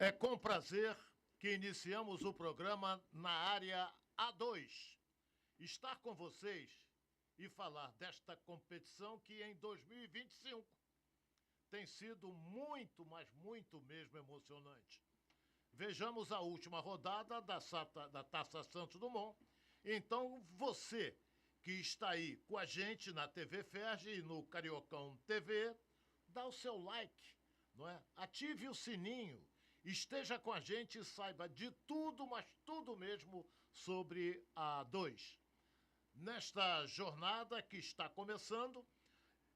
É com prazer que iniciamos o programa na área A2. Estar com vocês e falar desta competição que em 2025 tem sido muito, mas muito mesmo emocionante. Vejamos a última rodada da Taça Santos Dumont. Então, você que está aí com a gente na TV Ferge e no Cariocão TV, dá o seu like, não é? Ative o sininho, esteja com a gente e saiba de tudo, mas tudo mesmo sobre a A2. Nesta jornada que está começando,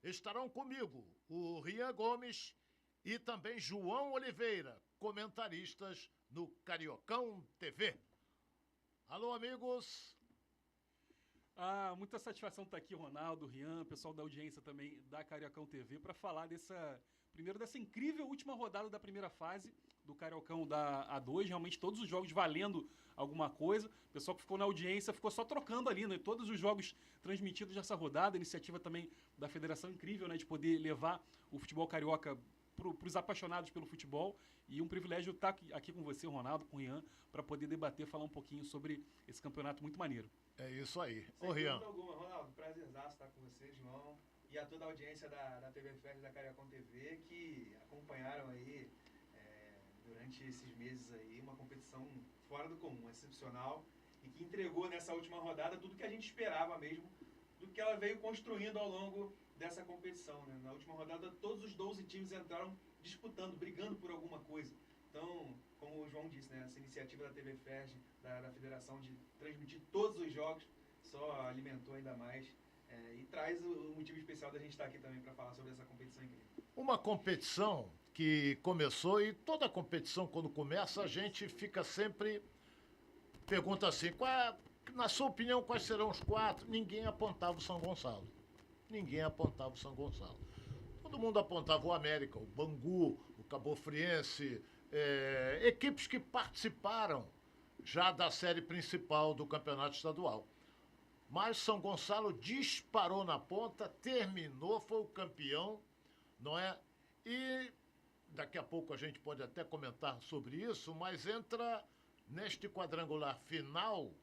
estarão comigo o Rian Gomes e também João Oliveira, comentaristas no Cariocão TV. Alô, amigos. Muita satisfação estar aqui, Ronaldo, Rian, pessoal da audiência também da Cariocão TV, para falar dessa incrível última rodada da primeira fase do Cariocão da A2. Realmente todos os jogos valendo alguma coisa. O pessoal que ficou na audiência ficou só trocando ali, né? Todos os jogos transmitidos nessa rodada. Iniciativa também da federação incrível, né? De poder levar o futebol carioca para os apaixonados pelo futebol, e um privilégio estar aqui com você, Ronaldo, com o Rian, para poder debater, falar um pouquinho sobre esse campeonato muito maneiro. É isso aí. Sem dúvida alguma, Ronaldo, prazerzaço estar com você, João, e a toda a audiência da TV Ferge da Cariocão TV, que acompanharam aí durante esses meses aí uma competição fora do comum, excepcional, e que entregou nessa última rodada tudo que a gente esperava mesmo do que ela veio construindo ao longo dessa competição, né? Na última rodada, todos os 12 times entraram disputando, brigando por alguma coisa. Então, como o João disse, né, essa iniciativa da TV Ferge, da federação de transmitir todos os jogos, só alimentou ainda mais e traz o motivo especial da gente estar aqui também para falar sobre essa competição incrível. Uma competição que começou, e toda competição quando começa a gente fica sempre, pergunta assim, na sua opinião quais serão os 4? Ninguém apontava o São Gonçalo. Ninguém apontava o São Gonçalo. Todo mundo apontava o América, o Bangu, o Cabofriense, equipes que participaram já da série principal do campeonato estadual. Mas São Gonçalo disparou na ponta, terminou, foi o campeão, não é? E daqui a pouco a gente pode até comentar sobre isso, mas entra neste quadrangular final,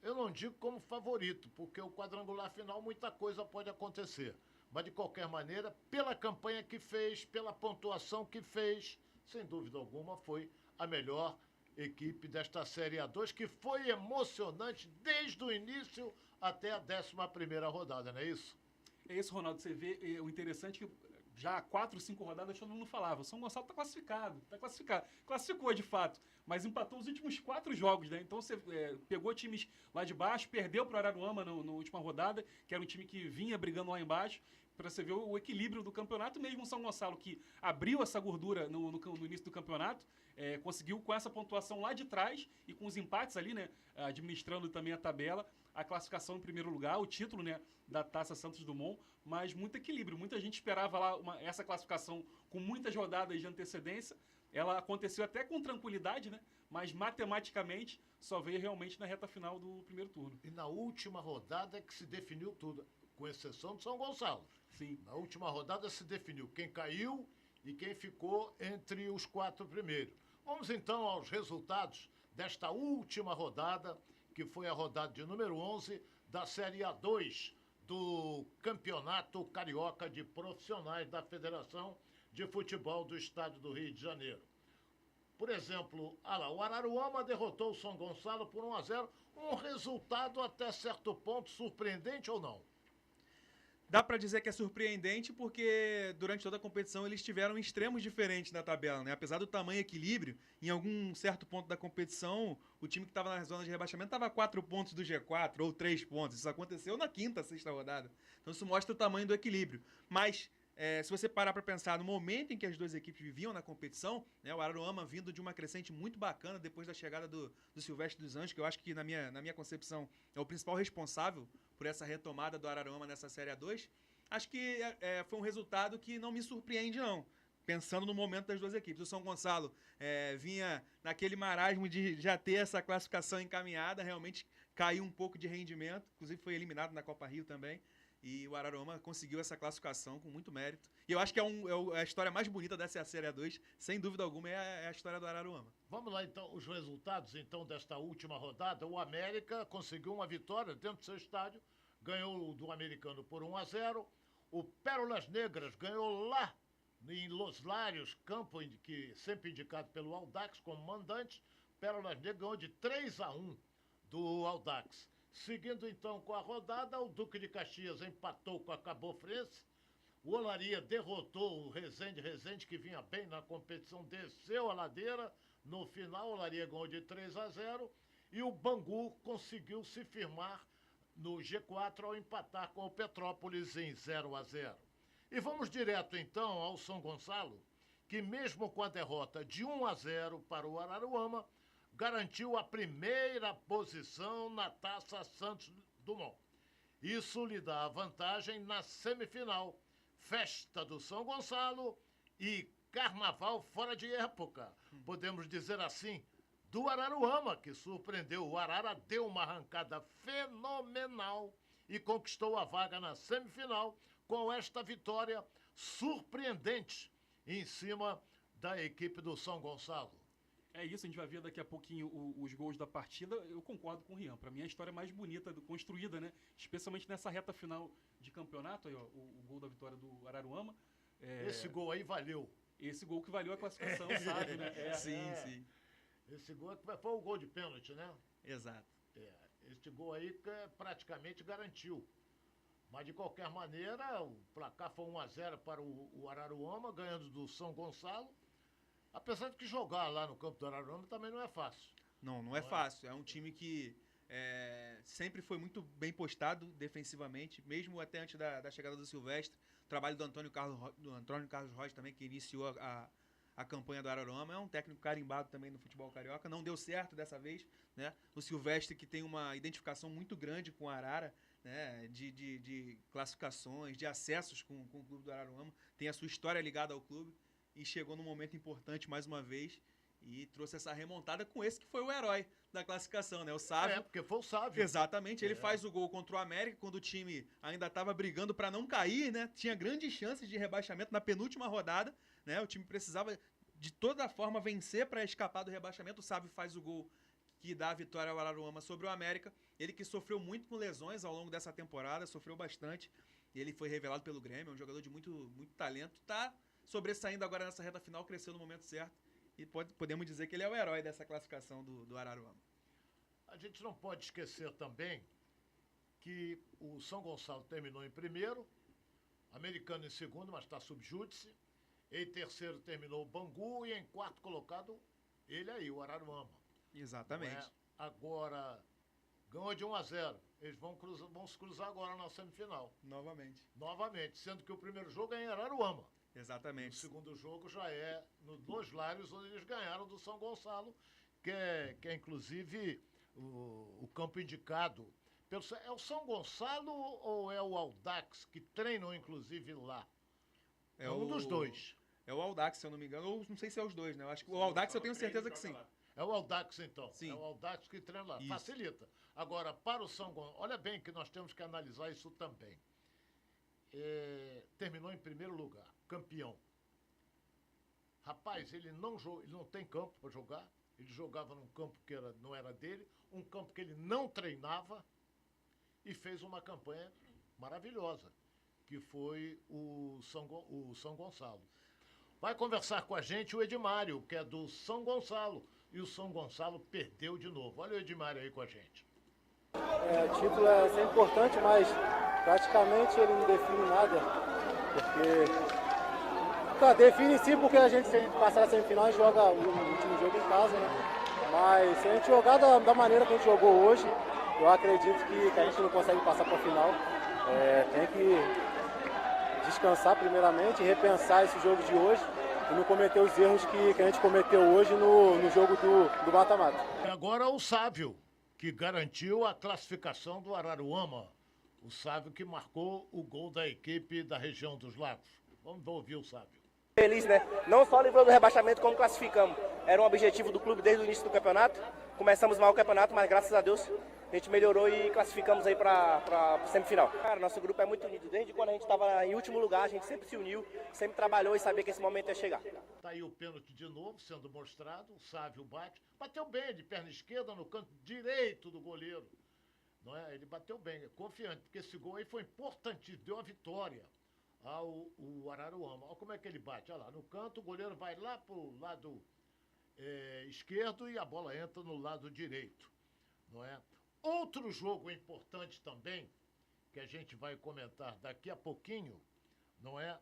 eu não digo como favorito, porque o quadrangular final muita coisa pode acontecer. Mas, de qualquer maneira, pela campanha que fez, pela pontuação que fez, sem dúvida alguma, foi a melhor equipe desta Série A2, que foi emocionante desde o início até a 11ª rodada, não é isso? É isso, Ronaldo. Você vê o interessante é que já há 4, 5 rodadas todo mundo falava, o São Gonçalo está classificado. Classificou de fato, mas empatou os últimos 4 jogos, né? Então você pegou times lá de baixo, perdeu para o Araruama na última rodada, que era um time que vinha brigando lá embaixo, para você ver o equilíbrio do campeonato. Mesmo o São Gonçalo, que abriu essa gordura no início do campeonato, conseguiu com essa pontuação lá de trás e com os empates ali, né, administrando também a tabela, a classificação em primeiro lugar, o título, né, da Taça Santos Dumont, mas muito equilíbrio. Muita gente esperava lá essa classificação com muitas rodadas de antecedência. Ela aconteceu até com tranquilidade, né, mas matematicamente só veio realmente na reta final do primeiro turno. E na última rodada é que se definiu tudo, com exceção do São Gonçalo. Sim. Na última rodada se definiu quem caiu e quem ficou entre os 4 primeiros. Vamos então aos resultados desta última rodada, que foi a rodada de número 11 da Série A2 do Campeonato Carioca de Profissionais da Federação de Futebol do Estado do Rio de Janeiro. Por exemplo, o Araruama derrotou o São Gonçalo por 1-0, um resultado até certo ponto surpreendente ou não? Dá para dizer que é surpreendente porque durante toda a competição eles tiveram extremos diferentes na tabela, né? Apesar do tamanho e equilíbrio, em algum certo ponto da competição, o time que estava na zona de rebaixamento estava a 4 pontos do G4 ou 3 pontos. Isso aconteceu na 5ª, 6ª rodada. Então isso mostra o tamanho do equilíbrio. Mas se você parar para pensar no momento em que as duas equipes viviam na competição, né, o Araruama vindo de uma crescente muito bacana depois da chegada do Silvestre dos Anjos, que eu acho que na minha concepção é o principal responsável por essa retomada do Araruama nessa Série A2, acho que foi um resultado que não me surpreende não, pensando no momento das duas equipes. O São Gonçalo vinha naquele marasmo de já ter essa classificação encaminhada, realmente caiu um pouco de rendimento, inclusive foi eliminado na Copa Rio também. E o Araruama conseguiu essa classificação com muito mérito. E eu acho que a história mais bonita dessa Série A2, sem dúvida alguma, é a história do Araruama. Vamos lá, então, os resultados, então, desta última rodada. O América conseguiu uma vitória dentro do seu estádio, ganhou do Americano por 1-0. O Pérolas Negras ganhou lá em Los Lários, campo que sempre indicado pelo Audax como mandante. Pérolas Negras ganhou de 3-1 do Audax. Seguindo, então, com a rodada, o Duque de Caxias empatou com a Cabo Frense. O Olaria derrotou o Resende, que vinha bem na competição, desceu a ladeira. No final, o Olaria ganhou de 3-0. E o Bangu conseguiu se firmar no G4 ao empatar com o Petrópolis em 0-0. E vamos direto, então, ao São Gonçalo, que mesmo com a derrota de 1-0 para o Araruama, garantiu a primeira posição na Taça Santos Dumont. Isso lhe dá a vantagem na semifinal. Festa do São Gonçalo e carnaval fora de época. Podemos dizer assim, do Araruama, que surpreendeu. O Arara deu uma arrancada fenomenal e conquistou a vaga na semifinal com esta vitória surpreendente em cima da equipe do São Gonçalo. É isso, a gente vai ver daqui a pouquinho os gols da partida. Eu concordo com o Rian. Para mim, é a história mais bonita construída, né? Especialmente nessa reta final de campeonato. Aí, ó, o gol da vitória do Araruama. Esse gol aí valeu. Esse gol que valeu a classificação, sabe, né? Sim. Esse gol foi o gol de pênalti, né? Exato. Este gol aí que praticamente garantiu. Mas, de qualquer maneira, o placar foi 1-0 para o Araruama, ganhando do São Gonçalo. Apesar de que jogar lá no campo do Araruama também não é fácil. Não é fácil. É um time que sempre foi muito bem postado defensivamente, mesmo até antes da chegada do Silvestre. O trabalho do Antônio Carlos Rocha também, que iniciou a campanha do Araruama. É um técnico carimbado também no futebol carioca. Não deu certo dessa vez, né? O Silvestre, que tem uma identificação muito grande com o Arara, né? De classificações, de acessos com o clube do Araruama. Tem a sua história ligada ao clube. E chegou num momento importante mais uma vez e trouxe essa remontada com esse que foi o herói da classificação, né? O Sávio. Porque foi o Sávio. Exatamente, ele faz o gol contra o América quando o time ainda estava brigando para não cair, né? Tinha grandes chances de rebaixamento na penúltima rodada, né? O time precisava de toda forma vencer para escapar do rebaixamento. O Sávio faz o gol que dá a vitória ao Araruama sobre o América. Ele que sofreu muito com lesões ao longo dessa temporada, sofreu bastante. Ele foi revelado pelo Grêmio, é um jogador de muito, muito talento. Tá sobressaindo agora nessa reta final, cresceu no momento certo e podemos dizer que ele é o herói dessa classificação do Araruama. A gente não pode esquecer também que o São Gonçalo terminou em primeiro, Americano em segundo, mas está subjúdice, em terceiro terminou o Bangu e em quarto colocado ele aí, o Araruama. Exatamente. Agora, ganhou de 1-0, eles vão se cruzar agora na semifinal. Novamente, sendo que o primeiro jogo é em Araruama. Exatamente. O segundo jogo já é no Los Lários, onde eles ganharam do São Gonçalo, que é inclusive o campo indicado. É o São Gonçalo ou é o Audax, que treinam inclusive lá? É um dos dois. É o Audax, se eu não me engano. Ou não sei se é os dois, né? Eu acho que o Audax eu tenho certeza que sim. É o Audax, então. Sim. É o Audax que treina lá. Isso. Facilita. Agora, para o São Gonçalo, olha bem que nós temos que analisar isso também. Terminou em primeiro lugar, campeão. Rapaz, ele não tem campo para jogar. Ele jogava num campo que não era dele, um campo que ele não treinava e fez uma campanha maravilhosa, que foi o São Gonçalo. Vai conversar com a gente o Edmário, que é do São Gonçalo, e o São Gonçalo perdeu de novo. Olha o Edmário aí com a gente. O título é sempre importante, mas praticamente ele não define nada, porque define sim, porque a gente, se a gente passar a semifinal, a gente joga o último jogo em casa, né? Mas se a gente jogar da maneira que a gente jogou hoje, eu acredito que a gente não consegue passar para a final. Tem que descansar primeiramente, repensar esse jogo de hoje e não cometer os erros que a gente cometeu hoje no jogo do mata-mata. Agora o Sávio, que garantiu a classificação do Araruama. O Sávio que marcou o gol da equipe da região dos Lagos. Vamos ouvir o Sávio. Feliz, né? Não só livrou do rebaixamento, como classificamos. Era um objetivo do clube desde o início do campeonato. Começamos mal o campeonato, mas graças a Deus a gente melhorou e classificamos aí para semifinal. Cara, nosso grupo é muito unido. Desde quando a gente estava em último lugar, a gente sempre se uniu, sempre trabalhou e sabia que esse momento ia chegar. Tá aí o pênalti de novo sendo mostrado. O Sávio bate. Bateu bem de perna esquerda no canto direito do goleiro. Não é? Ele bateu bem, confiante, porque esse gol aí foi importantíssimo, deu a vitória ao Araruama. Olha como é que ele bate. Olha lá, no canto, o goleiro vai lá pro lado esquerdo e a bola entra no lado direito. Não é? Outro jogo importante também, que a gente vai comentar daqui a pouquinho, não é?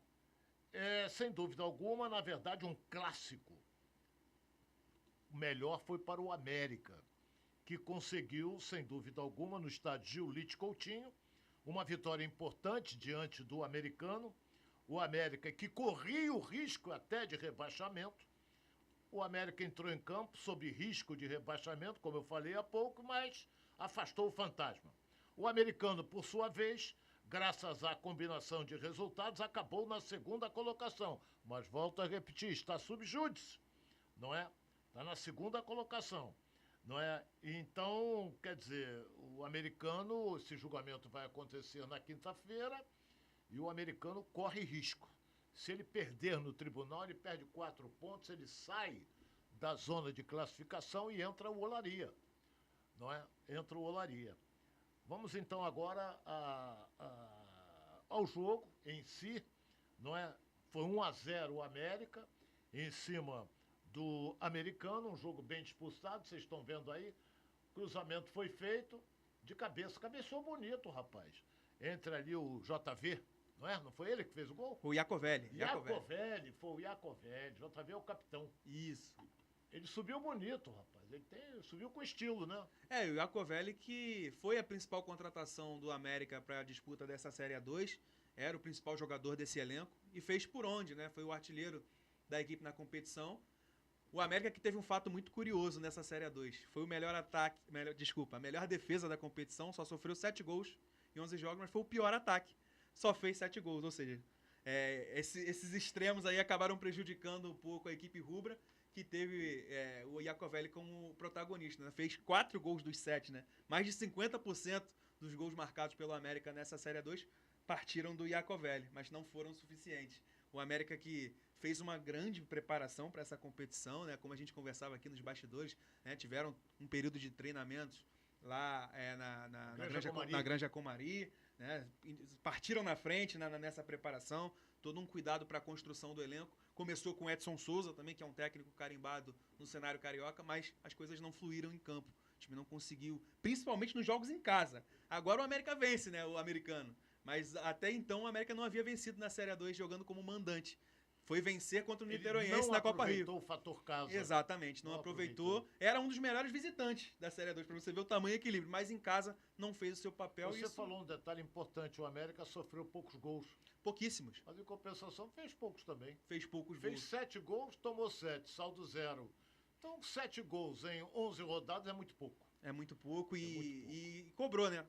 Sem dúvida alguma, na verdade, um clássico. O melhor foi para o América, que conseguiu, sem dúvida alguma, no estádio Giulite Coutinho, uma vitória importante diante do Americano. O América, que corria o risco até de rebaixamento. O América entrou em campo sob risco de rebaixamento, como eu falei há pouco, mas afastou o fantasma. O Americano, por sua vez, graças à combinação de resultados, acabou na segunda colocação. Mas volto a repetir, está sub júdice, não é? Está na segunda colocação. Não é? Então, quer dizer, o Americano, esse julgamento vai acontecer na quinta-feira e o Americano corre risco. Se ele perder no tribunal, ele perde 4 pontos, ele sai da zona de classificação e entra o Olaria. Não é? Entra o Olaria. Vamos então agora ao jogo em si, não é? Foi 1-0 o América em cima do Americano, um jogo bem disputado, vocês estão vendo aí. Cruzamento foi feito de cabeça, cabeçou bonito, rapaz. Entre ali o JV, não é? Não foi ele que fez o gol? O Iacovelli. Foi o Iacovelli. JV é o capitão. Isso. Ele subiu bonito, rapaz. Subiu com estilo, né? O Iacovelli, que foi a principal contratação do América para a disputa dessa Série A2, era o principal jogador desse elenco e fez por onde, né? Foi o artilheiro da equipe na competição. O América que teve um fato muito curioso nessa Série A2. Foi o melhor a melhor defesa da competição, só sofreu 7 gols em 11 jogos, mas foi o pior ataque. Só fez 7 gols, ou seja, esses extremos aí acabaram prejudicando um pouco a equipe rubra, que teve o Iacovelli como protagonista, né? Fez 4 gols dos 7, né? Mais de 50% dos gols marcados pelo América nessa Série A2 partiram do Iacovelli, mas não foram suficientes. O América que fez uma grande preparação para essa competição, né? Como a gente conversava aqui nos bastidores, né? Tiveram um período de treinamentos lá na Granja Comari, né? Partiram na frente nessa preparação, todo um cuidado para a construção do elenco. Começou com Edson Souza também, que é um técnico carimbado no cenário carioca, mas as coisas não fluíram em campo. O time não conseguiu, principalmente nos jogos em casa. Agora o América vence, né? O Americano. Mas até então o América não havia vencido na Série A2 jogando como mandante. Foi vencer contra o Niteroense na Copa Rio. Não aproveitou o fator casa. Exatamente, não aproveitou. Era um dos melhores visitantes da Série A2, para você ver o tamanho e equilíbrio. Mas em casa não fez o seu papel. Você falou um detalhe importante, o América sofreu poucos gols. Pouquíssimos. Mas em compensação fez poucos também. Fez poucos gols. Fez 7 gols, tomou 7, saldo 0. Então 7 gols em 11 rodadas é muito pouco. É muito pouco e cobrou, né?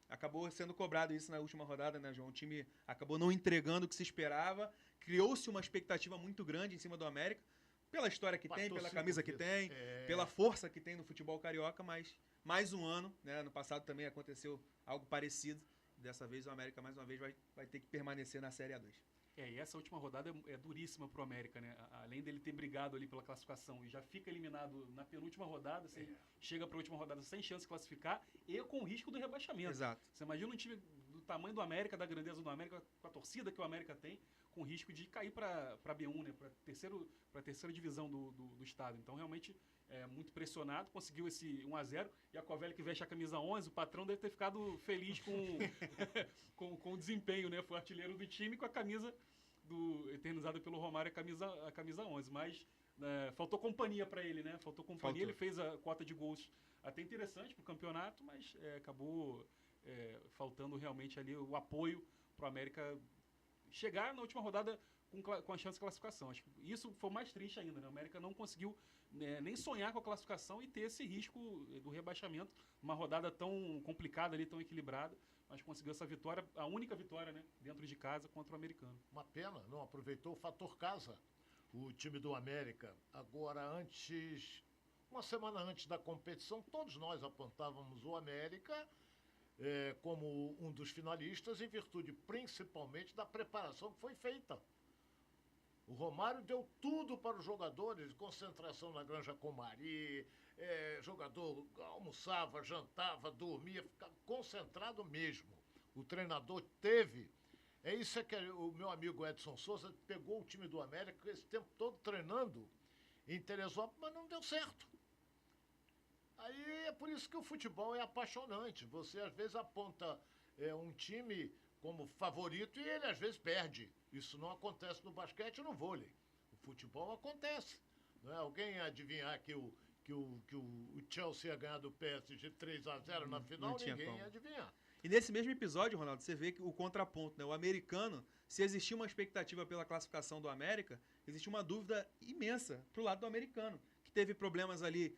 Acabou sendo cobrado isso na última rodada, né, João? O time acabou não entregando o que se esperava. Criou-se uma expectativa muito grande em cima do América, pela história que tem, pela camisa que tem, pela força que tem no futebol carioca, mas mais um ano, né? Ano passado também aconteceu algo parecido. Dessa vez o América, mais uma vez, vai ter que permanecer na Série A2. E essa última rodada é duríssima pro América, né? Além dele ter brigado ali pela classificação e já fica eliminado na penúltima rodada, você chega pra última rodada sem chance de classificar e com o risco do rebaixamento. Exato. Você imagina um time do tamanho do América, da grandeza do América, com a torcida que o América tem, com risco de cair pra B1, né? Pra terceira divisão do estado. Então, realmente, muito pressionado, conseguiu esse 1-0. E a Covelli, que veste a camisa 11, o patrão deve ter ficado feliz com o desempenho, né? Foi artilheiro do time com a camisa eternizada pelo Romário, a camisa 11. Mas faltou companhia para ele, né? Faltou companhia, ele fez a cota de gols até interessante pro campeonato, mas acabou faltando realmente ali o apoio pro América chegar na última rodada com a chance de classificação. Acho que isso foi mais triste ainda, né? O América não conseguiu nem sonhar com a classificação e ter esse risco do rebaixamento, uma rodada tão complicada ali, tão equilibrada, mas conseguiu essa vitória, a única vitória, né, dentro de casa contra o Americano. Uma pena, não aproveitou o fator casa, o time do América. Agora, antes, Uma semana antes da competição, todos nós apontávamos o América como um dos finalistas, em virtude principalmente da preparação que foi feita. O Romário deu tudo para os jogadores, concentração na Granja Comari, jogador almoçava, jantava, dormia, ficava concentrado mesmo. O treinador teve. É isso que o meu amigo Edson Souza pegou o time do América esse tempo todo treinando em Teresópolis, mas não deu certo. Aí é por isso que o futebol é apaixonante. Você às vezes aponta um time como favorito e ele às vezes perde. Isso não acontece no basquete e no vôlei. O futebol acontece. Não é? Alguém adivinhar que o Chelsea ia ganhar do PSG 3-0 na final, ninguém ia adivinhar. E nesse mesmo episódio, Ronaldo, você vê que o contraponto, né? O americano, se existia uma expectativa pela classificação do América, existia uma dúvida imensa pro lado do americano, que teve problemas ali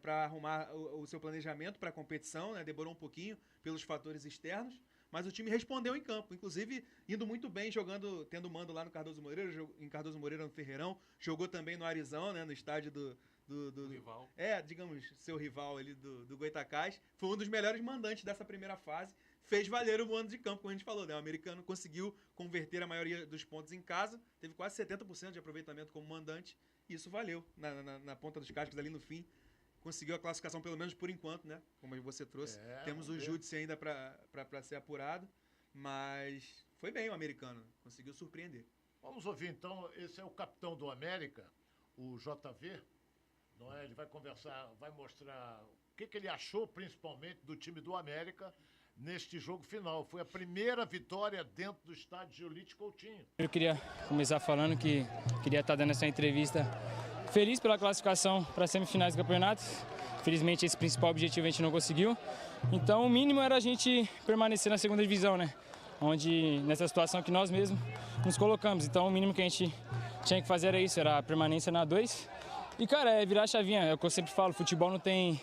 para arrumar o seu planejamento para a competição, né? Demorou um pouquinho pelos fatores externos, mas o time respondeu em campo, inclusive indo muito bem, jogando, tendo mando lá no Cardoso Moreira, em Cardoso Moreira no Ferreirão, jogou também no Arizão, né? No estádio do rival. Digamos, seu rival ali do Goitacás. Foi um dos melhores mandantes dessa primeira fase. Fez valer o mando de campo, como a gente falou, né? O americano conseguiu converter a maioria dos pontos em casa, teve quase 70% de aproveitamento como mandante, e isso valeu na ponta dos cascos ali no fim. Conseguiu a classificação, pelo menos por enquanto, né? Como você trouxe. Temos o Júdice ainda para ser apurado, mas foi bem o americano, conseguiu surpreender. Vamos ouvir então, esse é o capitão do América, o JV, não é? Ele vai conversar, vai mostrar o que ele achou principalmente do time do América neste jogo final. Foi a primeira vitória dentro do estádio Giolite Coutinho. Eu queria começar falando que queria estar dando essa entrevista feliz pela classificação para as semifinais do campeonato. Infelizmente esse principal objetivo a gente não conseguiu. Então o mínimo era a gente permanecer na segunda divisão, né? Onde nessa situação que nós mesmos nos colocamos. Então o mínimo que a gente tinha que fazer era isso, era a permanência na 2. E, cara, é virar a chavinha. É o que eu sempre falo, futebol não tem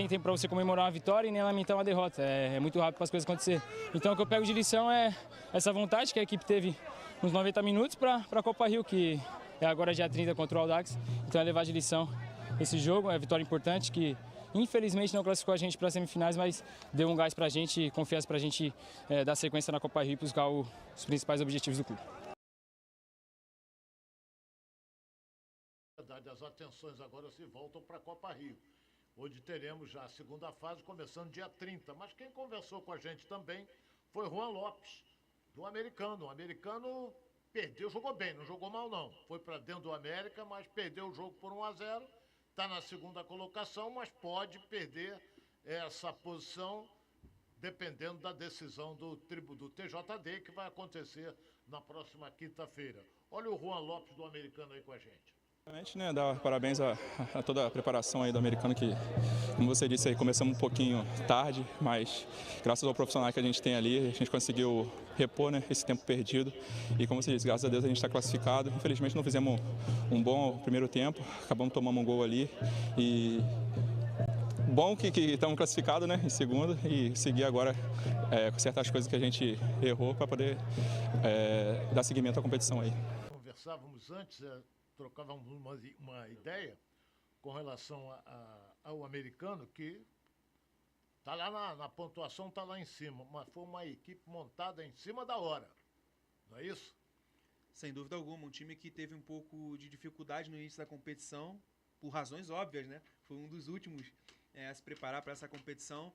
tempo para você comemorar uma vitória e nem lamentar uma derrota. É muito rápido para as coisas acontecer. Então, o que eu pego de lição é essa vontade que a equipe teve nos 90 minutos para a Copa Rio, que é agora dia 30 contra o Audax. Então, é levar de lição esse jogo. É uma vitória importante que, infelizmente, não classificou a gente para as semifinais, mas deu um gás para a gente, confiança para a gente dar sequência na Copa Rio e buscar os principais objetivos do clube. As atenções agora se voltam para a Copa Rio, onde teremos já a segunda fase começando dia 30. Mas quem conversou com a gente também foi Juan Lopes, do americano. O americano perdeu, jogou bem, não jogou mal não. Foi para dentro do América, mas perdeu o jogo por 1-0. Está na segunda colocação, mas pode perder essa posição dependendo da decisão do TJD, que vai acontecer na próxima quinta-feira. Olha o Juan Lopes do americano aí com a gente. Né, dar parabéns a toda a preparação aí do americano, que, como você disse aí, começamos um pouquinho tarde, mas graças ao profissional que a gente tem ali, a gente conseguiu repor, né, esse tempo perdido. E como você disse, graças a Deus a gente está classificado. Infelizmente não fizemos um bom primeiro tempo, acabamos tomando um gol ali. E bom que estamos classificados, né, em segundo, e seguir agora consertar as coisas que a gente errou para poder dar seguimento à competição aí. Conversávamos antes, trocávamos uma ideia com relação ao americano, que está lá na pontuação, está lá em cima, mas foi uma equipe montada em cima da hora, não é isso? Sem dúvida alguma, um time que teve um pouco de dificuldade no início da competição, por razões óbvias, né? Foi um dos últimos a se preparar para essa competição.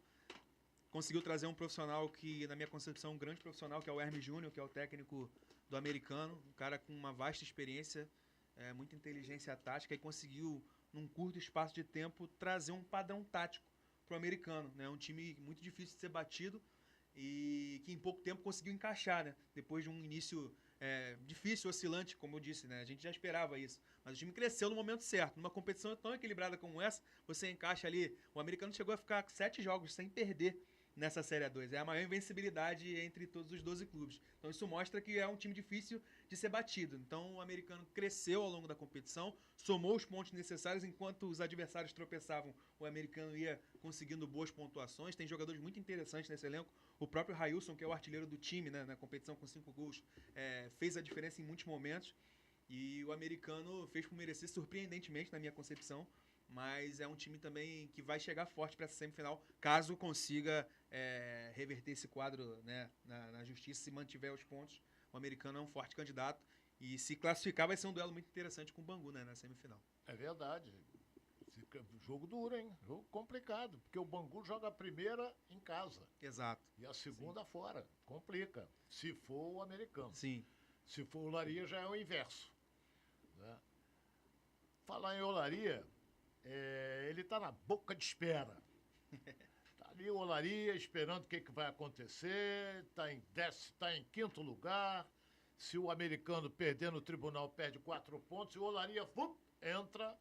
Conseguiu trazer um profissional que, na minha concepção, um grande profissional, que é o Hermes Júnior, que é o técnico do americano, um cara com uma vasta experiência, muita inteligência tática, e conseguiu, num curto espaço de tempo, trazer um padrão tático para o americano, né? Um time muito difícil de ser batido e que em pouco tempo conseguiu encaixar, né? Depois de um início difícil, oscilante, como eu disse, né? A gente já esperava isso, mas o time cresceu no momento certo. Numa competição tão equilibrada como essa, você encaixa ali. O americano chegou a ficar 7 jogos sem perder nessa Série A2. É a maior invencibilidade entre todos os 12 clubes. Então isso mostra que é um time difícil de ser batido. Então o americano cresceu ao longo da competição, somou os pontos necessários, enquanto os adversários tropeçavam, o americano ia conseguindo boas pontuações. Tem jogadores muito interessantes nesse elenco. O próprio Railson, que é o artilheiro do time, né, na competição com 5 gols, fez a diferença em muitos momentos. E o americano fez por merecer, surpreendentemente, na minha concepção, mas é um time também que vai chegar forte para essa semifinal, caso consiga reverter esse quadro, né, na justiça, se mantiver os pontos. O americano é um forte candidato e se classificar vai ser um duelo muito interessante com o Bangu, né, na semifinal. É verdade. Jogo duro, hein? Jogo complicado, porque o Bangu joga a primeira em casa. Exato. E a segunda fora. Complica. Se for o americano. Sim. Se for o Olaria, já é o inverso. Né? Falar em Olaria, ele está na boca de espera. Está ali o Olaria esperando o que vai acontecer. Está em quinto lugar. Se o americano perder no tribunal, perde 4 pontos. E o Olaria entra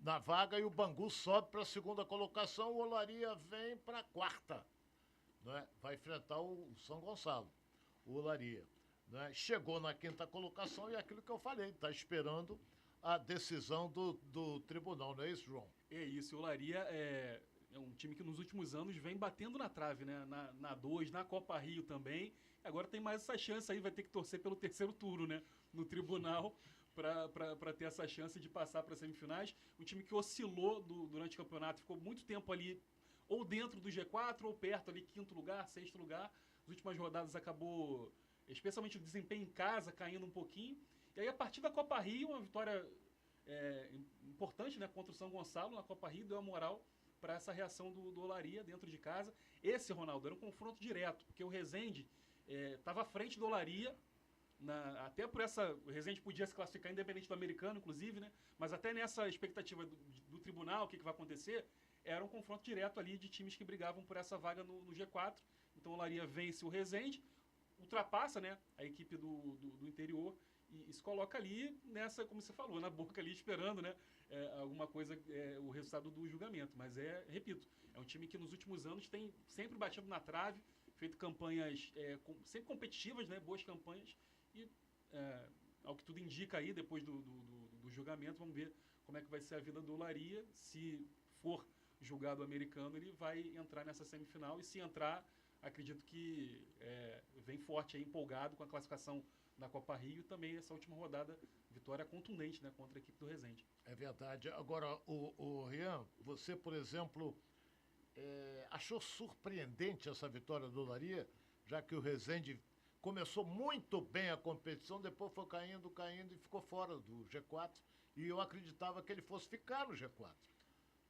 na vaga e o Bangu sobe para a segunda colocação. O Olaria vem para a quarta. Né? Vai enfrentar o São Gonçalo, o Olaria. Né? Chegou na quinta colocação e é aquilo que eu falei, está esperando a decisão do tribunal, não é isso, João? É isso, o Olaria é um time que nos últimos anos vem batendo na trave, né? Na 2, na Copa Rio também. Agora tem mais essa chance aí, vai ter que torcer pelo terceiro turno, né? No tribunal, para ter essa chance de passar para as semifinais. Um time que oscilou durante o campeonato, ficou muito tempo ali, ou dentro do G4, ou perto ali, quinto lugar, sexto lugar. As últimas rodadas acabou, especialmente o desempenho em casa, caindo um pouquinho. E aí, a partir da Copa Rio, uma vitória importante, né, contra o São Gonçalo na Copa Rio, deu a moral para essa reação do Olaria dentro de casa. Esse, Ronaldo, era um confronto direto, porque o Resende estava à frente do Olaria, até por essa... O Resende podia se classificar independente do americano, inclusive, né? Mas até nessa expectativa do tribunal, o que vai acontecer, era um confronto direto ali de times que brigavam por essa vaga no G4. Então o Olaria vence o Resende, ultrapassa, né, a equipe do interior e se coloca ali nessa, como você falou, na boca ali esperando, né, alguma coisa, o resultado do julgamento. Mas repito, é um time que nos últimos anos tem sempre batido na trave, feito campanhas sempre competitivas, né, boas campanhas. E, ao que tudo indica aí, depois do julgamento, vamos ver como é que vai ser a vida do Olaria. Se for julgado americano, ele vai entrar nessa semifinal. E se entrar, acredito que vem forte aí, empolgado com a classificação da Copa Rio. E também essa última rodada, vitória contundente, né, contra a equipe do Resende. É verdade. Agora, o Rian, você, por exemplo, achou surpreendente essa vitória do Olaria, já que o Resende começou muito bem a competição, depois foi caindo e ficou fora do G4. E eu acreditava que ele fosse ficar no G4.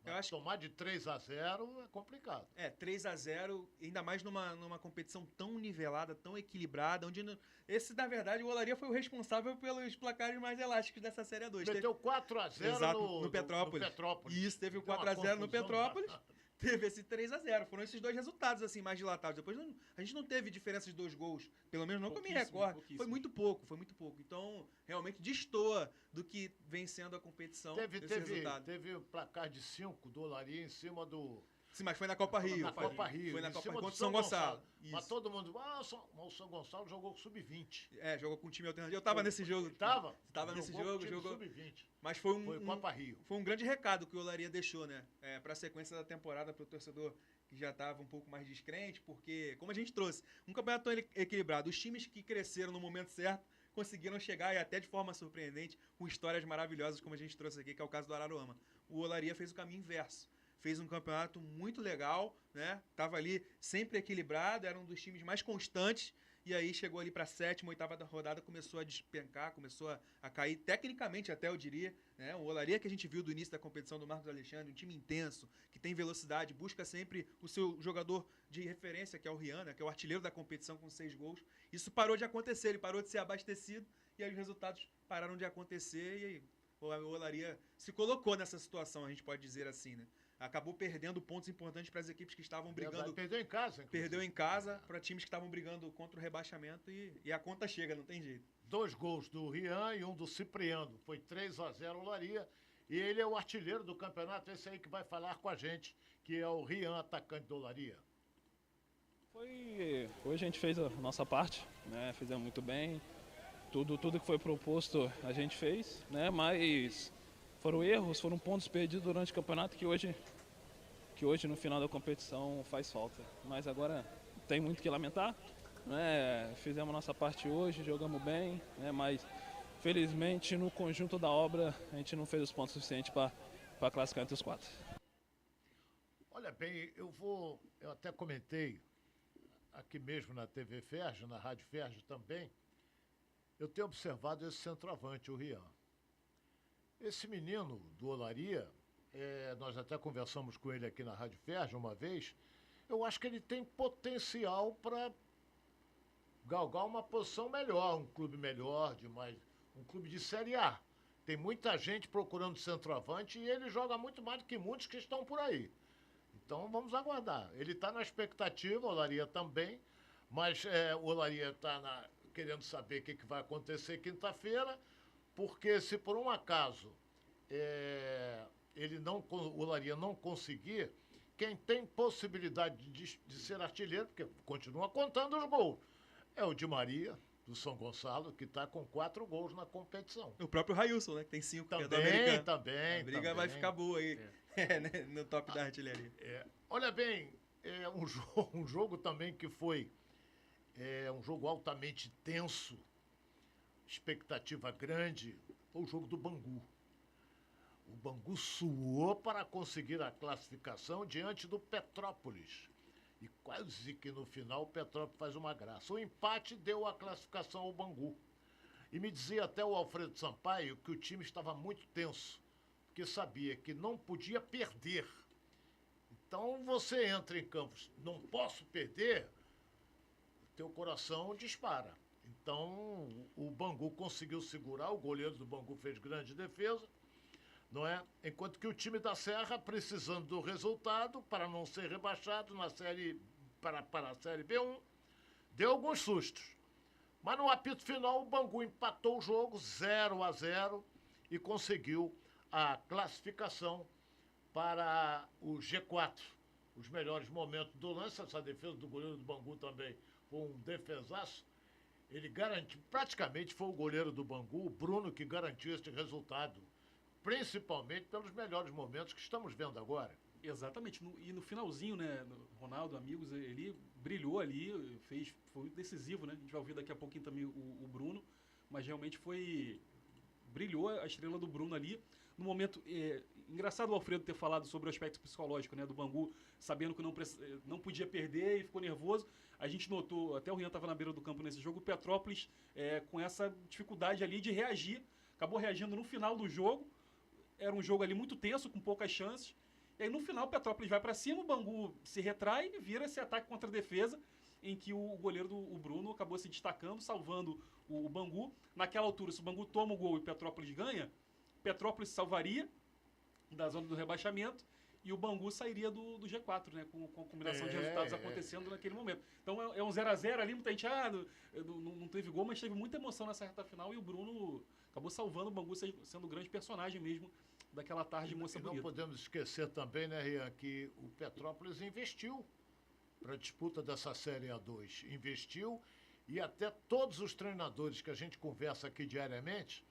Eu acho tomar de 3-0 é complicado. 3-0, ainda mais numa competição tão nivelada, tão equilibrada, onde esse, na verdade, o Olaria foi o responsável pelos placares mais elásticos dessa Série 2. Meteu 4-0 no Petrópolis. Isso, teve o 4-0 no Petrópolis. Teve esse 3-0. Foram esses dois resultados, assim, mais dilatados. Depois a gente não teve diferença de 2 gols. Pelo menos não que eu me recordo. Foi muito pouco. Então, realmente destoa do que vem sendo a competição. Teve o placar de 5 do Olaria em cima do... Sim, mas foi na Copa Rio. Copa Rio. Foi na Copa Rio contra o São Gonçalo. Mas todo mundo... o São Gonçalo jogou com sub-20. Jogou com um time alternativo. Eu tava nesse jogo. Tava nesse jogo. Jogou sub-20. Mas foi Copa Rio. Foi um grande recado que o Olaria deixou, né? Pra sequência da temporada, pro torcedor que já tava um pouco mais descrente, porque, como a gente trouxe, um campeonato tão equilibrado. Os times que cresceram no momento certo conseguiram chegar, e até de forma surpreendente, com histórias maravilhosas, como a gente trouxe aqui, que é o caso do Araruama. O Olaria fez o caminho inverso. Fez um campeonato muito legal, né? Tava ali sempre equilibrado, era um dos times mais constantes, e aí chegou ali para a 7ª, 8ª rodada, começou a despencar, começou a cair, tecnicamente até eu diria, né? O Olaria que a gente viu do início da competição do Marcos Alexandre, um time intenso, que tem velocidade, busca sempre o seu jogador de referência, que é o Rian, né? Que é o artilheiro da competição com 6 gols. Isso parou de acontecer, ele parou de ser abastecido, e aí os resultados pararam de acontecer, e aí o Olaria se colocou nessa situação, a gente pode dizer assim, né? Acabou perdendo pontos importantes para as equipes que estavam brigando. Perdeu em casa, inclusive. Perdeu em casa para times que estavam brigando contra o rebaixamento e a conta chega, não tem jeito. 2 gols do Rian e um do Cipriano. Foi 3-0 o Olaria. E ele é o artilheiro do campeonato, esse aí que vai falar com a gente, que é o Rian, atacante do Olaria. Hoje a gente fez a nossa parte, né? Fizemos muito bem. Tudo que foi proposto a gente fez, né? Mas foram erros, foram pontos perdidos durante o campeonato que hoje no final da competição faz falta. Mas agora tem muito que lamentar, né? Fizemos a nossa parte hoje, jogamos bem, né? Mas felizmente no conjunto da obra a gente não fez os pontos suficientes para para classificar entre os 4. Olha bem, eu até comentei aqui mesmo na TV Ferj, na Rádio Ferj também, eu tenho observado esse centroavante, o Rian. Esse menino do Olaria, nós até conversamos com ele aqui na Rádio Ferj uma vez, eu acho que ele tem potencial para galgar uma posição melhor, um clube melhor, um clube de Série A. Tem muita gente procurando centroavante e ele joga muito mais do que muitos que estão por aí. Então vamos aguardar. Ele está na expectativa, o Olaria também, mas o Olaria está querendo saber o que vai acontecer quinta-feira, porque se por um acaso o Olaria não conseguir, quem tem possibilidade de ser artilheiro, porque continua contando os gols, é o Di Maria, do São Gonçalo, que está com 4 gols na competição. O próprio Railson, né? Que tem 5, também, que é do americano. Também. A briga vai ficar boa aí, né, no top da artilharia. Olha bem, um jogo também que foi um jogo altamente tenso, expectativa grande, foi o jogo do Bangu. O Bangu suou para conseguir a classificação diante do Petrópolis. E quase que no final o Petrópolis faz uma graça. O empate deu a classificação ao Bangu. E me dizia até o Alfredo Sampaio que o time estava muito tenso, porque sabia que não podia perder. Então você entra em campo, não posso perder, teu coração dispara. Então o Bangu conseguiu segurar, o goleiro do Bangu fez grande defesa, não é? Enquanto que o time da Serra, precisando do resultado para não ser rebaixado na série para a Série B1, deu alguns sustos. Mas no apito final o Bangu empatou o jogo 0-0 e conseguiu a classificação para o G4. Os melhores momentos do lance, essa defesa do goleiro do Bangu também foi um defesaço. Ele garantiu, praticamente foi o goleiro do Bangu, o Bruno, que garantiu este resultado, principalmente pelos melhores momentos que estamos vendo agora. Exatamente. E no finalzinho, né, Ronaldo, amigos, ele brilhou ali, foi decisivo, né? A gente vai ouvir daqui a pouquinho também o Bruno, mas realmente brilhou a estrela do Bruno ali. No momento, engraçado o Alfredo ter falado sobre o aspecto psicológico, né, do Bangu, sabendo que não podia perder e ficou nervoso. A gente notou, até o Rian estava na beira do campo nesse jogo, o Petrópolis com essa dificuldade ali de reagir, acabou reagindo no final do jogo. Era um jogo ali muito tenso, com poucas chances. E aí no final o Petrópolis vai para cima, o Bangu se retrai e vira esse ataque contra a defesa, em que o goleiro o Bruno acabou se destacando, salvando o Bangu. Naquela altura, se o Bangu toma o gol e o Petrópolis ganha, Petrópolis salvaria da zona do rebaixamento e o Bangu sairia do G4, né? Com a combinação de resultados acontecendo naquele momento. Então é um 0-0 ali, muita gente não teve gol, mas teve muita emoção nessa reta final e o Bruno acabou salvando o Bangu, sendo o grande personagem mesmo daquela tarde de moça bonita. Não podemos esquecer também, né, Rian, que o Petrópolis investiu para a disputa dessa Série A2. Investiu e até todos os treinadores que a gente conversa aqui diariamente,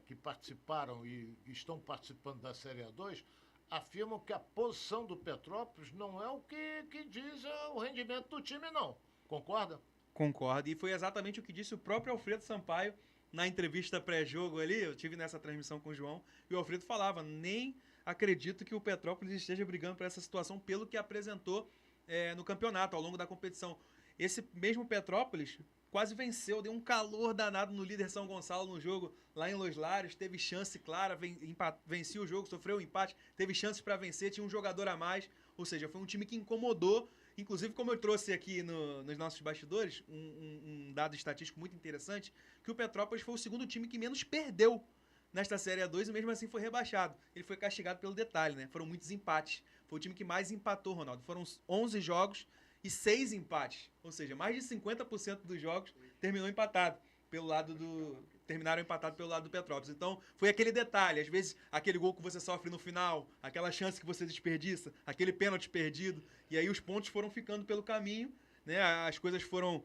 que participaram e estão participando da Série A2, afirmam que a posição do Petrópolis não é o que diz o rendimento do time, não. Concorda? Concordo. E foi exatamente o que disse o próprio Alfredo Sampaio na entrevista pré-jogo ali. Eu tive nessa transmissão com o João e o Alfredo falava: nem acredito que o Petrópolis esteja brigando por essa situação pelo que apresentou no campeonato, ao longo da competição. Esse mesmo Petrópolis quase venceu, deu um calor danado no líder São Gonçalo no jogo lá em Los Lários, teve chance clara, venceu o jogo, sofreu um empate, teve chances para vencer, tinha um jogador a mais, ou seja, foi um time que incomodou. Inclusive, como eu trouxe aqui nos nossos bastidores, um dado estatístico muito interessante, que o Petrópolis foi o segundo time que menos perdeu nesta Série A2 e mesmo assim foi rebaixado. Ele foi castigado pelo detalhe, né? Foram muitos empates. Foi o time que mais empatou, Ronaldo. Foram 11 jogos e 6 empates. Ou seja, mais de 50% dos jogos terminaram empatados pelo lado do Petrópolis. Então, foi aquele detalhe. Às vezes, aquele gol que você sofre no final, aquela chance que você desperdiça, aquele pênalti perdido. E aí os pontos foram ficando pelo caminho, né? As coisas foram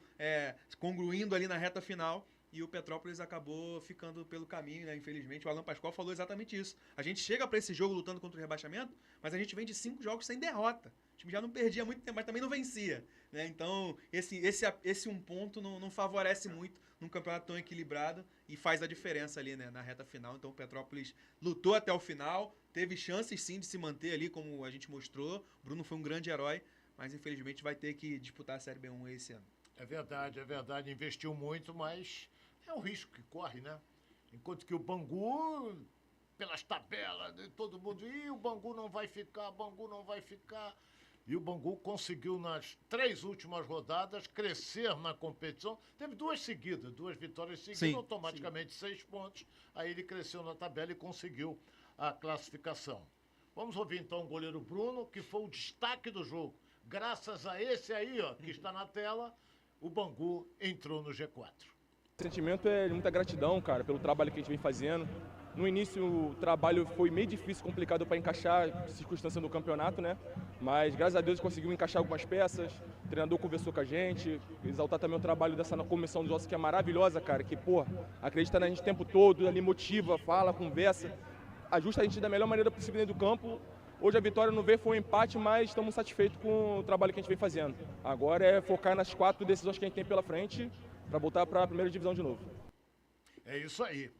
congruindo ali na reta final. e o Petrópolis acabou ficando pelo caminho, né? Infelizmente, o Alan Pascoal falou exatamente isso. A gente chega para esse jogo lutando contra o rebaixamento, mas a gente vem de 5 jogos sem derrota. O time já não perdia há muito tempo, mas também não vencia, né? Então, esse um ponto não favorece muito num campeonato tão equilibrado e faz a diferença ali, né, na reta final. Então, o Petrópolis lutou até o final, teve chances sim de se manter ali, como a gente mostrou. O Bruno foi um grande herói, mas infelizmente vai ter que disputar a Série B1 esse ano. É verdade. Investiu muito, mas é o risco que corre, né? Enquanto que o Bangu, pelas tabelas, todo mundo, o Bangu não vai ficar. E o Bangu conseguiu, nas 3 últimas rodadas, crescer na competição. Teve 2 vitórias seguidas, Sim, automaticamente 6 pontos. Aí ele cresceu na tabela e conseguiu a classificação. Vamos ouvir então o goleiro Bruno, que foi o destaque do jogo. Graças a esse aí, ó, que está na tela, o Bangu entrou no G4. O sentimento é de muita gratidão, cara, pelo trabalho que a gente vem fazendo. No início o trabalho foi meio difícil, complicado para encaixar, circunstância do campeonato, né? Mas graças a Deus conseguimos encaixar algumas peças, o treinador conversou com a gente, exaltar também o trabalho dessa comissão dos ossos que é maravilhosa, cara, que, pô, acredita na gente o tempo todo, ali motiva, fala, conversa, ajusta a gente da melhor maneira possível dentro do campo. Hoje a vitória não veio, foi um empate, mas estamos satisfeitos com o trabalho que a gente vem fazendo. Agora é focar nas 4 decisões que a gente tem pela frente para voltar para a primeira divisão de novo. É isso aí.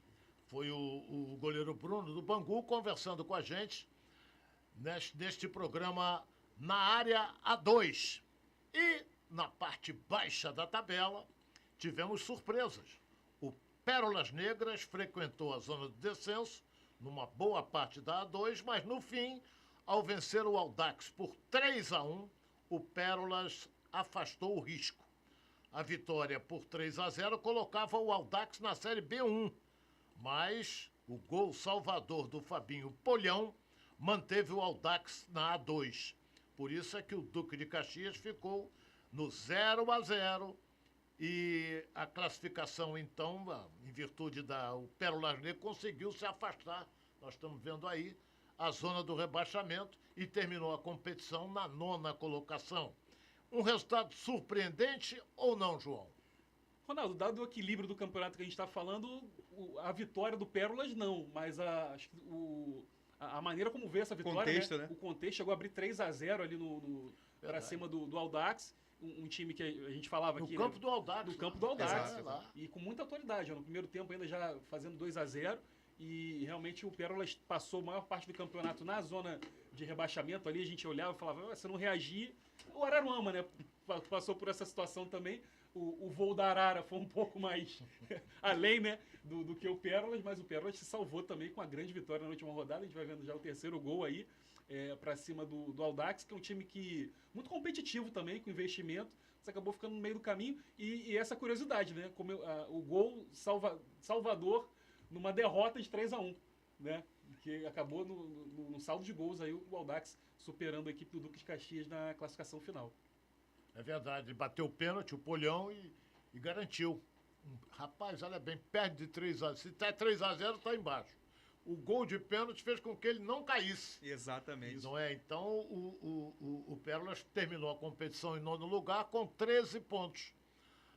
Foi o goleiro Bruno do Bangu conversando com a gente neste programa na área A2. E na parte baixa da tabela tivemos surpresas. O Pérolas Negras frequentou a zona de descenso numa boa parte da A2, mas no fim, ao vencer o Audax por 3-1, o Pérolas afastou o risco. A vitória por 3-0 colocava o Audax na Série B1, mas o gol salvador do Fabinho Polhão manteve o Audax na A2. Por isso é que o Duque de Caxias ficou no 0-0 e a classificação, então, em virtude o Pérolas Negras conseguiu se afastar. Nós estamos vendo aí a zona do rebaixamento e terminou a competição na 9ª colocação. Um resultado surpreendente ou não, João? Ronaldo, dado o equilíbrio do campeonato que a gente está falando, a vitória do Pérolas não, mas a maneira como veio essa vitória, contexto, né? O contexto chegou a abrir 3-0 ali para cima do Audax, um time que a gente falava aqui... No campo do Audax. No campo do Audax. Exato. E com muita autoridade, no primeiro tempo ainda já fazendo 2-0, e realmente o Pérolas passou a maior parte do campeonato na zona de rebaixamento ali, a gente olhava e falava, se não reagir... O Araruama, né, passou por essa situação também. O voo da Arara foi um pouco mais além, né, do que o Pérolas, mas o Pérolas se salvou também com a grande vitória na última rodada. A gente vai vendo já o 3º gol aí para cima do Audax, que é um time que muito competitivo também, com investimento, mas acabou ficando no meio do caminho. E essa curiosidade, né, como o gol salvador numa derrota de 3-1, né, que acabou no saldo de gols aí o Audax superando a equipe do Duque de Caxias na classificação final. É verdade, ele bateu o pênalti, o Polhão, e garantiu. Rapaz, olha bem, perde de 3-0. Se tá 3-0, tá embaixo. O gol de pênalti fez com que ele não caísse. Exatamente. Não é? Então, o Pérolas terminou a competição em 9º lugar com 13 pontos.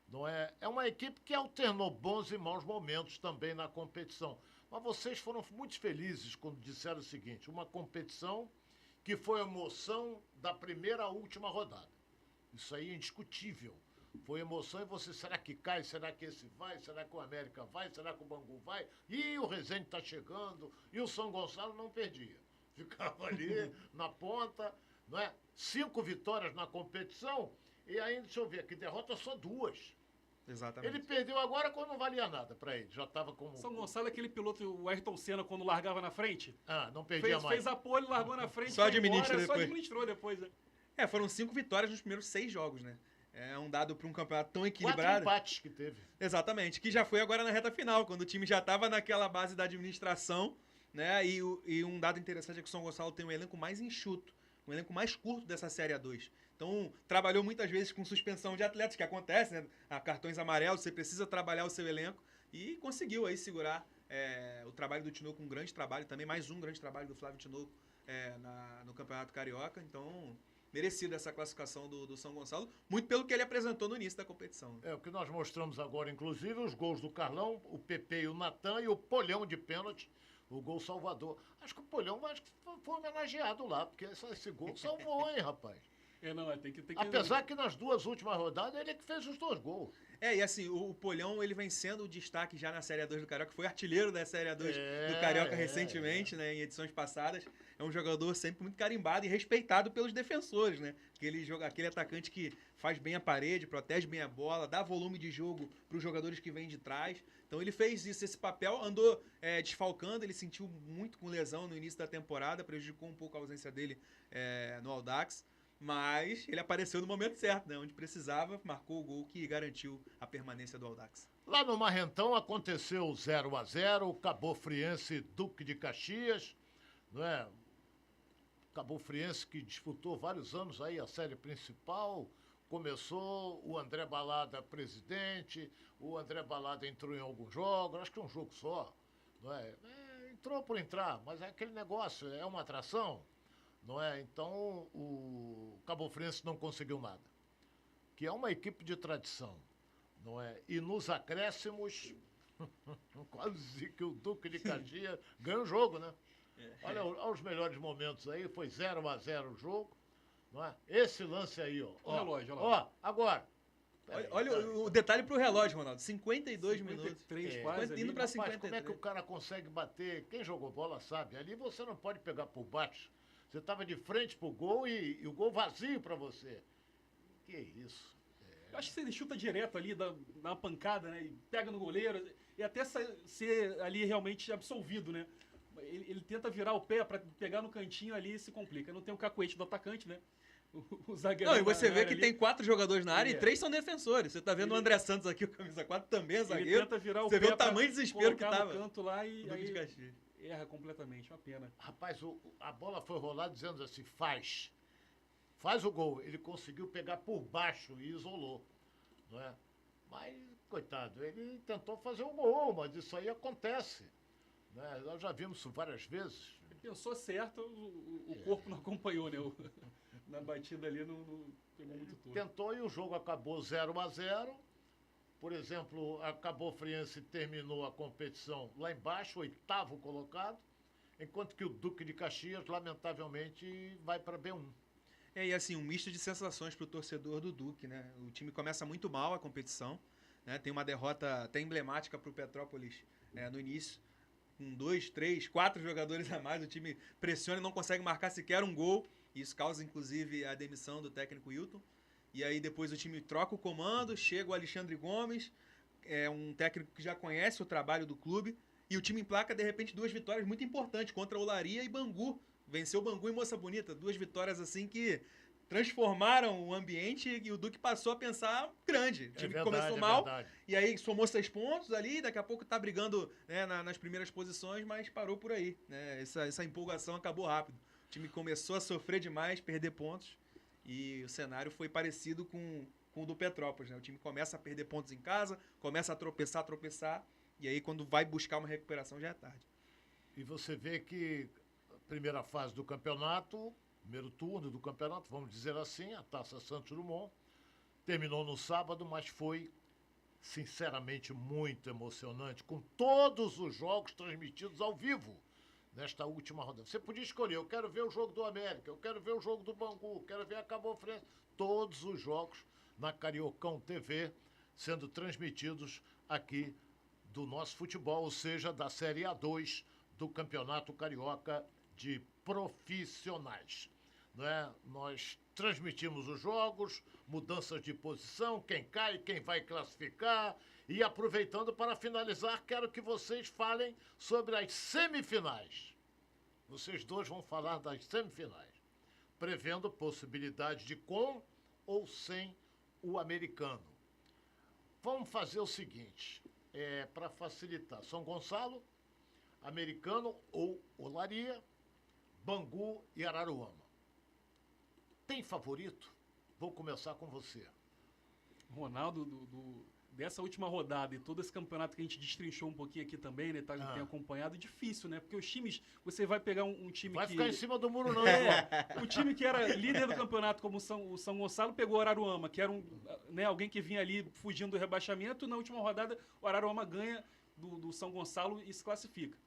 Não é? É uma equipe que alternou bons e maus momentos também na competição. Mas vocês foram muito felizes quando disseram o seguinte, uma competição que foi a emoção da primeira à última rodada. Isso aí é indiscutível. Foi emoção e você, será que cai? Será que esse vai? Será que o América vai? Será que o Bangu vai? E o Resende está chegando. E o São Gonçalo não perdia. Ficava ali na ponta, não é? 5 vitórias na competição e ainda, deixa eu ver, que derrota só 2. Exatamente. Ele perdeu agora quando não valia nada para ele. Já estava como... São Gonçalo, aquele piloto, o Ayrton Senna, quando largava na frente. Não perdia mais. Fez a pole, largou na frente. Só administrou depois. Né? Foram 5 vitórias nos primeiros 6 jogos, né? É um dado para um campeonato tão equilibrado. 4 empates que teve. Exatamente, que já foi agora na reta final, quando o time já estava naquela base da administração, né? E um dado interessante é que o São Gonçalo tem um elenco mais enxuto, um elenco mais curto dessa Série A2. Então, trabalhou muitas vezes com suspensão de atletas, que acontece, né? Cartões amarelos, você precisa trabalhar o seu elenco, e conseguiu aí segurar o trabalho do Tinoco, um grande trabalho, também mais um grande trabalho do Flávio Tinoco no Campeonato Carioca. Então, merecida essa classificação do São Gonçalo, muito pelo que ele apresentou no início da competição. É o que nós mostramos agora, inclusive, os gols do Carlão, o PP e o Natan e o Polhão de pênalti, o gol salvador. Acho que o Polhão foi homenageado lá, porque esse gol salvou, hein, rapaz? Tem que... Apesar que nas 2 últimas rodadas ele é que fez os 2 gols. E assim, o Polhão, ele vem sendo o destaque já na Série A2 do Carioca, foi artilheiro da Série A2 do Carioca recentemente, né, em edições passadas. É um jogador sempre muito carimbado e respeitado pelos defensores, né? Aquele atacante que faz bem a parede, protege bem a bola, dá volume de jogo para os jogadores que vêm de trás. Então ele fez esse papel, andou desfalcando, ele sentiu muito com lesão no início da temporada, prejudicou um pouco a ausência dele no Audax. Mas ele apareceu no momento certo, né? Onde precisava, marcou o gol que garantiu a permanência do Audax. Lá no Marrentão aconteceu 0-0, o Cabo Friense Duque de Caxias, não é? Cabo Friense que disputou vários anos aí a série principal, começou o André Balada presidente, o André Balada entrou em alguns jogos, acho que um jogo só, não é? Entrou por entrar, mas é aquele negócio, é uma atração. Não é? Então, o Cabo Friense não conseguiu nada. Que é uma equipe de tradição. Não é? E nos acréscimos, quase que o Duque de Caxias ganhou o jogo, né? Olha os melhores momentos aí, foi 0-0 o jogo. Não é? Esse lance aí, ó. O relógio, olha lá. Agora. Olha o detalhe pro relógio, Ronaldo. 52 minutos. 53 quase. Indo pra Rapaz, 53. como é que o cara consegue bater? Quem jogou bola sabe. Ali você não pode pegar por baixo. Você estava de frente pro gol e o gol vazio para você. Que isso. Eu acho que ele chuta direto ali, dá uma pancada, né? E pega no goleiro. E até ser ali realmente absolvido, né? Ele tenta virar o pé para pegar no cantinho ali e se complica. Não tem o cacuete do atacante, né? O zagueiro. Não, e você vê que ali tem 4 jogadores na área e 3 são defensores. Você tá vendo o André Santos aqui, o camisa 4, também é zagueiro. Ele tenta virar o você pé vê o tamanho de desespero que tava. No canto lá e Duque de aí Caxias. erra completamente, uma pena. Rapaz, a bola foi rolar dizendo assim, faz o gol. Ele conseguiu pegar por baixo e isolou, não é? Mas, coitado, ele tentou fazer um gol, mas isso aí acontece, né? Nós já vimos isso várias vezes. Ele pensou certo, o corpo não acompanhou, né? Na batida ali não pegou muito torto. Tentou e o jogo acabou 0-0. Por exemplo, a Cabo Friense terminou a competição lá embaixo, 8º colocado, enquanto que o Duque de Caxias, lamentavelmente, vai para B1. E assim, um misto de sensações para o torcedor do Duque, né? O time começa muito mal a competição, né? Tem uma derrota até emblemática para o Petrópolis no início, com 2, 3, 4 jogadores a mais, o time pressiona e não consegue marcar sequer um gol, e isso causa, inclusive, a demissão do técnico Hilton. E aí depois o time troca o comando, chega o Alexandre Gomes, um técnico que já conhece o trabalho do clube, e o time emplaca, de repente, 2 vitórias muito importantes contra Olaria e Bangu. Venceu Bangu e Moça Bonita, 2 vitórias assim que transformaram o ambiente e o Duque passou a pensar grande. O time começou mal, e aí somou 6 pontos ali, daqui a pouco tá brigando, né, nas primeiras posições, mas parou por aí, né? Essa empolgação acabou rápido. O time começou a sofrer demais, perder pontos, e o cenário foi parecido com o do Petrópolis, né? O time começa a perder pontos em casa, começa a tropeçar, e aí quando vai buscar uma recuperação já é tarde. E você vê que a primeira fase do campeonato, primeiro turno do campeonato, vamos dizer assim, a Taça Santos Dumont, terminou no sábado, mas foi sinceramente muito emocionante, com todos os jogos transmitidos ao vivo nesta última rodada. Você podia escolher, eu quero ver o jogo do América, eu quero ver o jogo do Bangu, quero ver a Cabo Friense, todos os jogos na Cariocão TV sendo transmitidos aqui do nosso futebol, ou seja, da Série A2 do Campeonato Carioca de Profissionais. Né? Nós transmitimos os jogos, mudanças de posição, quem cai, quem vai classificar. E aproveitando para finalizar, quero que vocês falem sobre as semifinais. Vocês dois vão falar das semifinais, prevendo possibilidade de com ou sem o americano. Vamos fazer o seguinte, para facilitar. São Gonçalo, americano ou Olaria, Bangu e Araruama. Tem favorito? Vou começar com você. Ronaldo dessa última rodada e todo esse campeonato que a gente destrinchou um pouquinho aqui também, né? Tem acompanhado, difícil, né? Porque os times, você vai pegar um time Vai que... ficar em cima do muro, não. O time que era líder do campeonato, como o São Gonçalo, pegou o Araruama, que era alguém que vinha ali fugindo do rebaixamento. Na última rodada, o Araruama ganha do São Gonçalo e se classifica.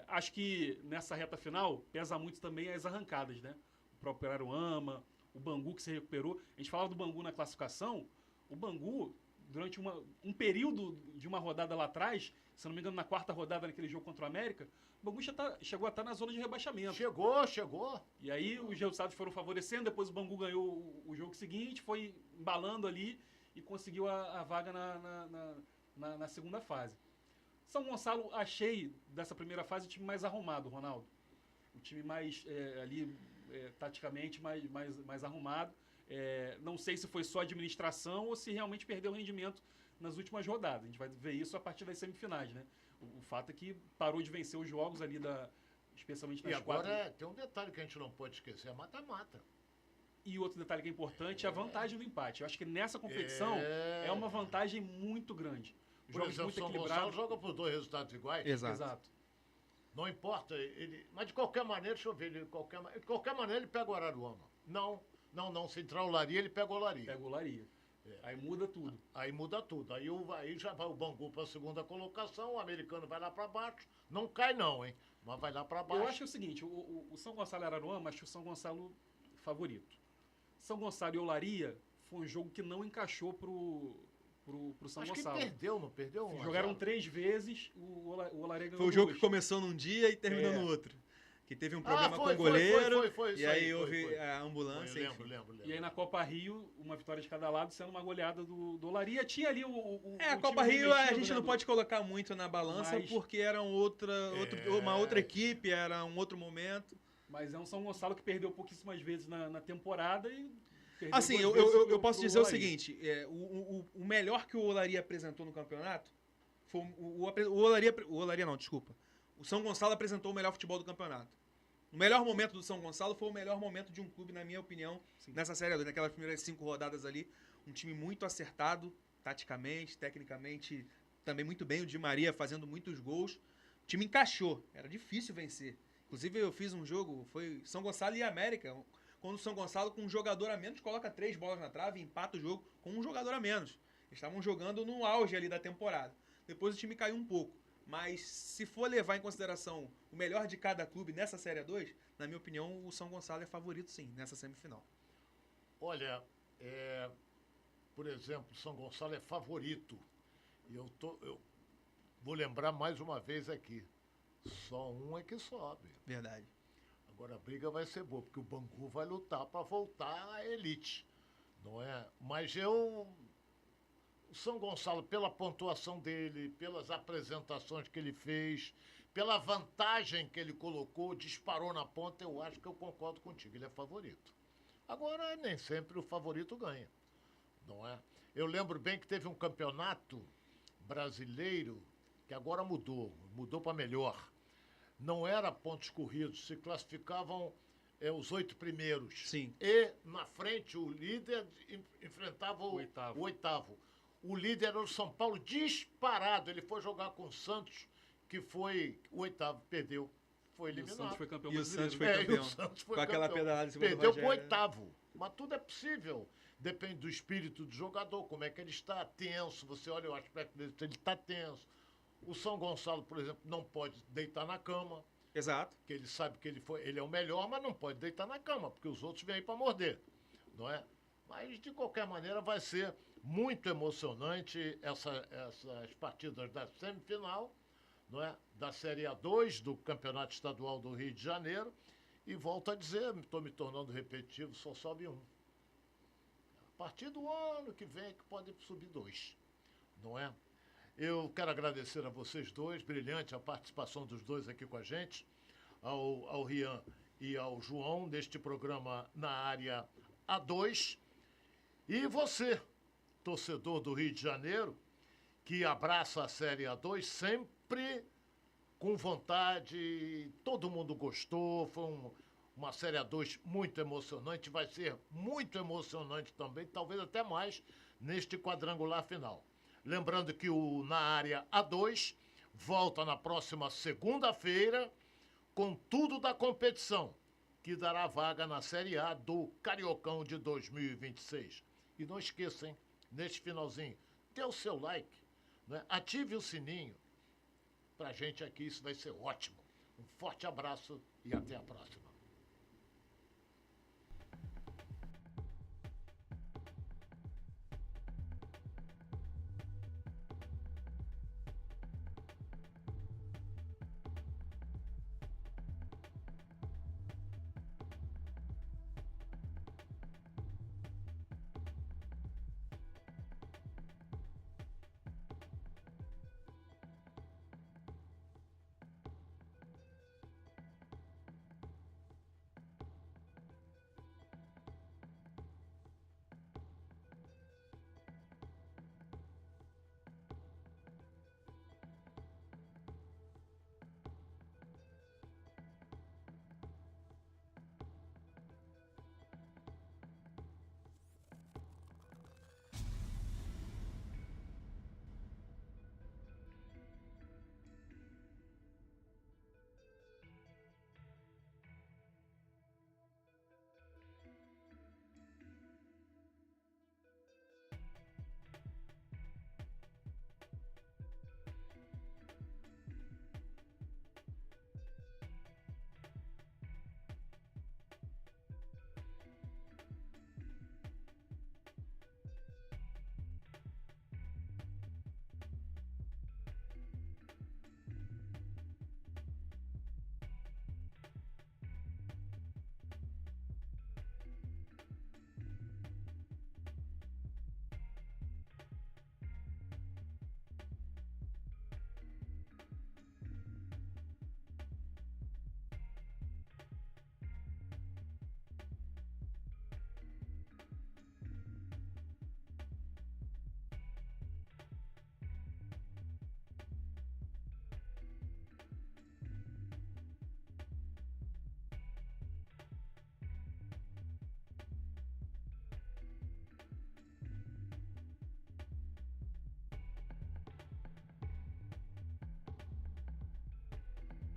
Acho que nessa reta final pesa muito também as arrancadas, né? O próprio Araruama, o Bangu que se recuperou. A gente falava do Bangu na classificação. O Bangu, durante um período de uma rodada lá atrás, se não me engano, na 4ª rodada naquele jogo contra o América, o Bangu chegou a estar na zona de rebaixamento. Chegou. E aí os resultados foram favorecendo, depois o Bangu ganhou o jogo seguinte, foi embalando ali e conseguiu a vaga na segunda fase. São Gonçalo, achei dessa primeira fase o time mais arrumado, Ronaldo. O time mais taticamente mais arrumado. Não sei se foi só administração ou se realmente perdeu o rendimento nas últimas rodadas. A gente vai ver isso a partir das semifinais, né? O fato é que parou de vencer os jogos ali, especialmente nas quatro. E agora tem um detalhe que a gente não pode esquecer, é mata-mata. E outro detalhe que é importante é a vantagem do empate. Eu acho que nessa competição é uma vantagem muito grande. Por exemplo, São Gonçalo joga por 2 resultados iguais. Exato. Não importa, mas de qualquer maneira, deixa eu ver, de qualquer maneira ele pega o Araruama. Não, se entrar o Olaria, ele pega o Olaria. Pega o Olaria. Aí muda tudo. Aí já vai o Bangu para a segunda colocação, o americano vai lá para baixo. Não cai não, hein? Mas vai lá para baixo. Eu acho que é o seguinte, o São Gonçalo e Araruama, acho o São Gonçalo favorito. São Gonçalo e Olaria foi um jogo que não encaixou pro São Gonçalo. Acho que não perdeu? Jogaram 3 vezes, o Olaria ganhou. Foi o jogo que começou num dia e terminou no outro. Que teve um problema com o goleiro, foi, e aí houve a ambulância. Lembro. E aí na Copa Rio, uma vitória de cada lado, sendo uma goleada do Olaria. Tinha ali a Copa Rio a gente não pode colocar muito na balança, porque era uma outra equipe, era um outro momento. Mas é um São Gonçalo que perdeu pouquíssimas vezes na temporada e... Assim, eu posso dizer o seguinte, o melhor que o Olaria apresentou no campeonato foi o São Gonçalo apresentou o melhor futebol do campeonato. O melhor momento do São Gonçalo foi o melhor momento de um clube, na minha opinião, nessa Série 2, naquelas primeiras 5 rodadas ali. Um time muito acertado, taticamente, tecnicamente, também muito bem. O Di Maria fazendo muitos gols. O time encaixou, era difícil vencer. Inclusive, eu fiz um jogo, foi São Gonçalo e América, quando o São Gonçalo, com um jogador a menos, coloca 3 bolas na trave e empata o jogo com um jogador a menos. Eles estavam jogando no auge ali da temporada. Depois o time caiu um pouco. Mas se for levar em consideração o melhor de cada clube nessa Série 2, na minha opinião, o São Gonçalo é favorito sim, nessa semifinal. Olha, por exemplo, o São Gonçalo é favorito. E eu vou lembrar mais uma vez aqui. Só um é que sobe. Verdade. Agora a briga vai ser boa, porque o Bangu vai lutar para voltar à elite, não é? Mas o São Gonçalo, pela pontuação dele, pelas apresentações que ele fez, pela vantagem que ele colocou, disparou na ponta, eu acho que eu concordo contigo, ele é favorito. Agora, nem sempre o favorito ganha, não é? Eu lembro bem que teve um campeonato brasileiro que agora mudou para melhor. Não era pontos corridos, se classificavam os 8 primeiros. Sim. E, na frente, o líder enfrentava o oitavo. O líder era o São Paulo, disparado. Ele foi jogar com o Santos, que foi o 8º, perdeu. Foi eliminado. O Santos foi campeão E o Santos foi campeão. Com aquela pedalada em cima Perdeu do pro 8º. Mas tudo é possível. Depende do espírito do jogador, como é que ele está tenso. Você olha o aspecto dele, ele está tenso. O São Gonçalo, por exemplo, não pode deitar na cama. Exato. Porque ele sabe que ele é o melhor, mas não pode deitar na cama, porque os outros vêm aí para morder, não é? Mas, de qualquer maneira, vai ser muito emocionante essas partidas da semifinal, não é? Da Série A2 do Campeonato Estadual do Rio de Janeiro. E volto a dizer, estou me tornando repetitivo, só sobe um. A partir do ano que vem que pode subir 2, não é? Eu quero agradecer a vocês dois, brilhante a participação dos dois aqui com a gente, ao Rian e ao João, neste programa na área A2. E você, torcedor do Rio de Janeiro, que abraça a Série A2 sempre com vontade, todo mundo gostou, foi uma Série A2 muito emocionante, vai ser muito emocionante também, talvez até mais, neste quadrangular final. Lembrando que o Na Área A2 volta na próxima segunda-feira com tudo da competição, que dará vaga na Série A do Cariocão de 2026. E não esqueça, hein, neste finalzinho, dê o seu like, né? Ative o sininho. Pra gente aqui isso vai ser ótimo. Um forte abraço e até a próxima.